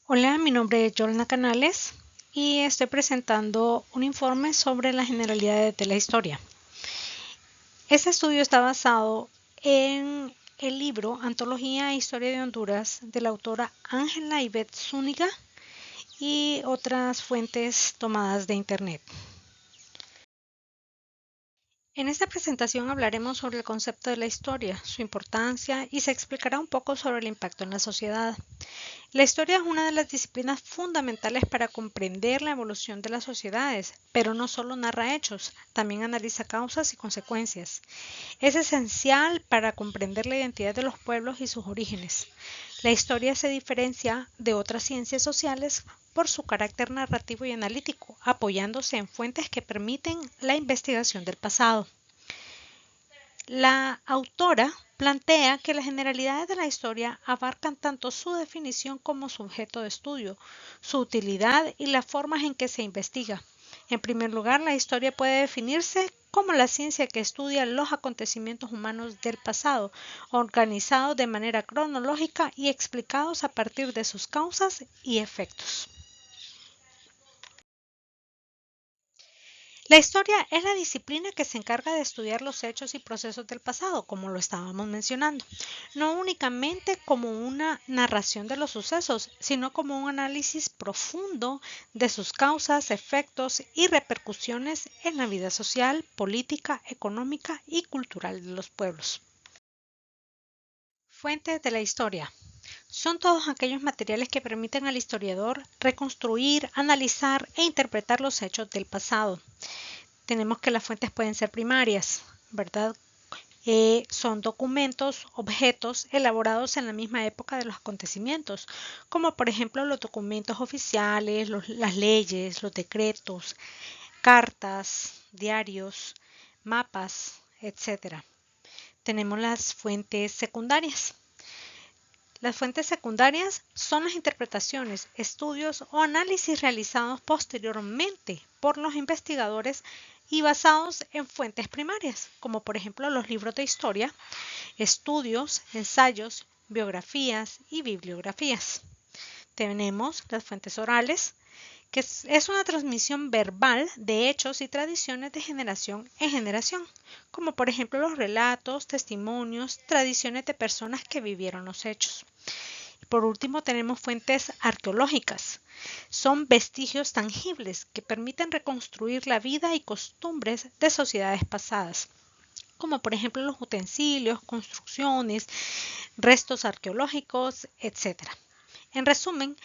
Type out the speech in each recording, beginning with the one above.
Hola, mi nombre es Yolanda Canales y estoy presentando un informe sobre las generalidades de la historia. Este estudio está basado en el libro Antología e Historia de Honduras de la autora Ángela Ivette Zúñiga y otras fuentes tomadas de Internet. En esta presentación hablaremos sobre el concepto de la historia, su importancia y se explicará un poco sobre el impacto en la sociedad. La historia es una de las disciplinas fundamentales para comprender la evolución de las sociedades, pero no solo narra hechos, también analiza causas y consecuencias. Es esencial para comprender la identidad de los pueblos y sus orígenes. La historia se diferencia de otras ciencias sociales por su carácter narrativo y analítico, apoyándose en fuentes que permiten la investigación del pasado. La autora plantea que las generalidades de la historia abarcan tanto su definición como su objeto de estudio, su utilidad y las formas en que se investiga. En primer lugar, la historia puede definirse como la ciencia que estudia los acontecimientos humanos del pasado, organizados de manera cronológica y explicados a partir de sus causas y efectos. La historia es la disciplina que se encarga de estudiar los hechos y procesos del pasado, como lo estábamos mencionando, no únicamente como una narración de los sucesos, sino como un análisis profundo de sus causas, efectos y repercusiones en la vida social, política, económica y cultural de los pueblos. Fuentes de la historia. Son todos aquellos materiales que permiten al historiador reconstruir, analizar e interpretar los hechos del pasado. Tenemos que las fuentes pueden ser primarias, ¿verdad? Son documentos, objetos elaborados en la misma época de los acontecimientos, como por ejemplo los documentos oficiales, las leyes, los decretos, cartas, diarios, mapas, etc. Tenemos las fuentes secundarias. Las fuentes secundarias son las interpretaciones, estudios o análisis realizados posteriormente por los investigadores y basados en fuentes primarias, como por ejemplo los libros de historia, estudios, ensayos, biografías y bibliografías. Tenemos las fuentes orales, que es una transmisión verbal de hechos y tradiciones de generación en generación, como por ejemplo los relatos, testimonios, tradiciones de personas que vivieron los hechos. Por último, tenemos fuentes arqueológicas. Son vestigios tangibles que permiten reconstruir la vida y costumbres de sociedades pasadas, como por ejemplo los utensilios, construcciones, restos arqueológicos, etc. En resumen,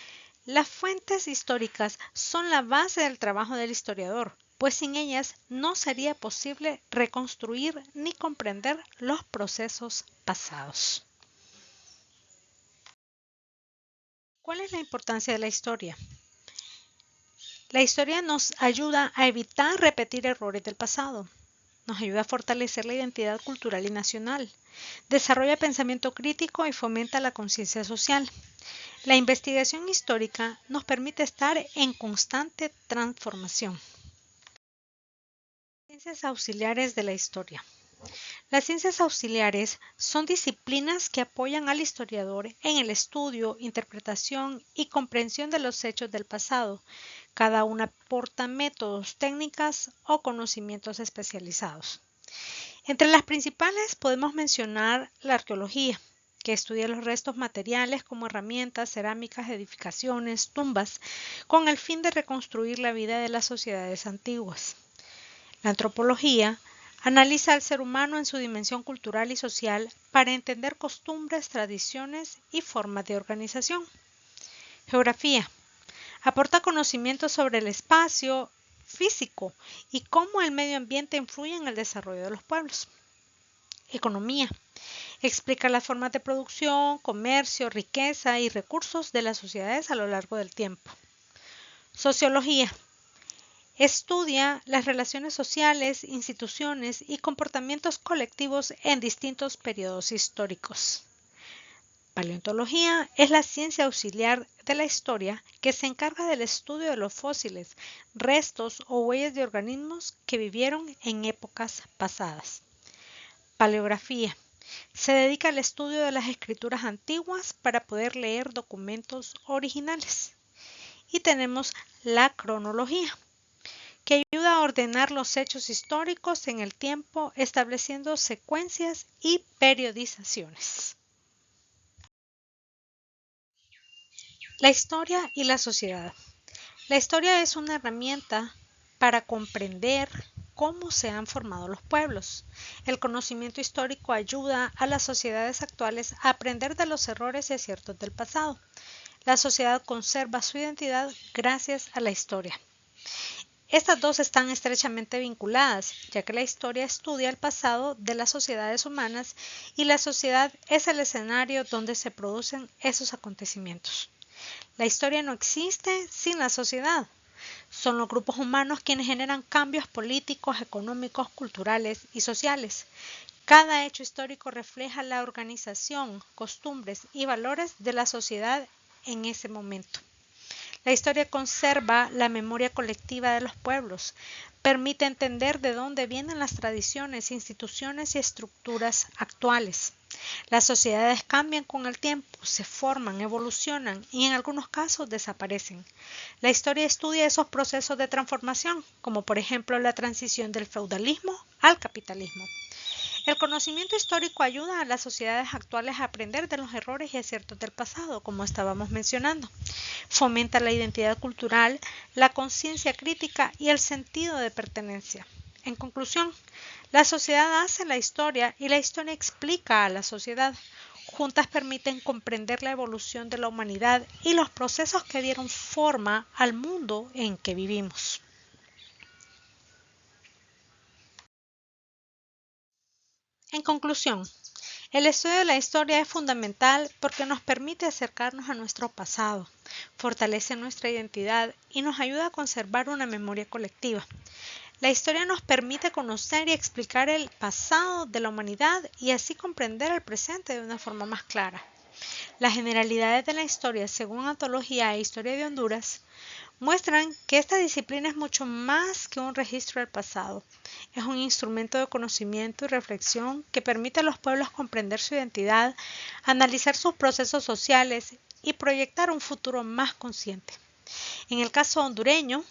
las fuentes históricas son la base del trabajo del historiador, pues sin ellas no sería posible reconstruir ni comprender los procesos pasados. ¿Cuál es la importancia de la historia? La historia nos ayuda a evitar repetir errores del pasado. Nos ayuda a fortalecer la identidad cultural y nacional. Desarrolla pensamiento crítico y fomenta la conciencia social. La investigación histórica nos permite estar en constante transformación. Ciencias auxiliares de la historia. Las ciencias auxiliares son disciplinas que apoyan al historiador en el estudio, interpretación y comprensión de los hechos del pasado. Cada una aporta métodos, técnicas o conocimientos especializados. Entre las principales podemos mencionar la arqueología, que estudia los restos materiales como herramientas, cerámicas, edificaciones, tumbas, con el fin de reconstruir la vida de las sociedades antiguas. La antropología analiza al ser humano en su dimensión cultural y social para entender costumbres, tradiciones y formas de organización. Geografía. Aporta conocimientos sobre el espacio físico y cómo el medio ambiente influye en el desarrollo de los pueblos. Economía. Explica las formas de producción, comercio, riqueza y recursos de las sociedades a lo largo del tiempo. Sociología. Estudia las relaciones sociales, instituciones y comportamientos colectivos en distintos periodos históricos. Paleontología es la ciencia auxiliar de la historia que se encarga del estudio de los fósiles, restos o huellas de organismos que vivieron en épocas pasadas. Paleografía Se dedica al estudio de las escrituras antiguas para poder leer documentos originales. Y tenemos la cronología, que ayuda a ordenar los hechos históricos en el tiempo, estableciendo secuencias y periodizaciones. La historia y la sociedad. La historia es una herramienta para comprender cómo se han formado los pueblos. El conocimiento histórico ayuda a las sociedades actuales a aprender de los errores y aciertos del pasado. La sociedad conserva su identidad gracias a la historia. Estas dos están estrechamente vinculadas, ya que la historia estudia el pasado de las sociedades humanas y la sociedad es el escenario donde se producen esos acontecimientos. La historia no existe sin la sociedad. Son los grupos humanos quienes generan cambios políticos, económicos, culturales y sociales. Cada hecho histórico refleja la organización, costumbres y valores de la sociedad en ese momento. La historia conserva la memoria colectiva de los pueblos, permite entender de dónde vienen las tradiciones, instituciones y estructuras actuales. Las sociedades cambian con el tiempo, se forman, evolucionan y en algunos casos desaparecen. La historia estudia esos procesos de transformación, como por ejemplo la transición del feudalismo al capitalismo. El conocimiento histórico ayuda a las sociedades actuales a aprender de los errores y aciertos del pasado, como estábamos mencionando. Fomenta la identidad cultural, la conciencia crítica y el sentido de pertenencia. En conclusión, la sociedad hace la historia y la historia explica a la sociedad. Juntas permiten comprender la evolución de la humanidad y los procesos que dieron forma al mundo en que vivimos. En conclusión, el estudio de la historia es fundamental porque nos permite acercarnos a nuestro pasado, fortalece nuestra identidad y nos ayuda a conservar una memoria colectiva. La historia nos permite conocer y explicar el pasado de la humanidad y así comprender el presente de una forma más clara. Las generalidades de la historia, según Antología e Historia de Honduras, muestran que esta disciplina es mucho más que un registro del pasado. Es un instrumento de conocimiento y reflexión que permite a los pueblos comprender su identidad, analizar sus procesos sociales y proyectar un futuro más consciente. En el caso hondureño,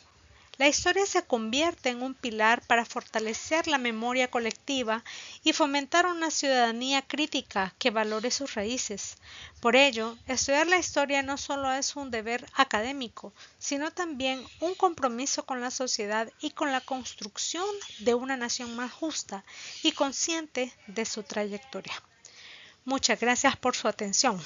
la historia se convierte en un pilar para fortalecer la memoria colectiva y fomentar una ciudadanía crítica que valore sus raíces. Por ello, estudiar la historia no solo es un deber académico, sino también un compromiso con la sociedad y con la construcción de una nación más justa y consciente de su trayectoria. Muchas gracias por su atención.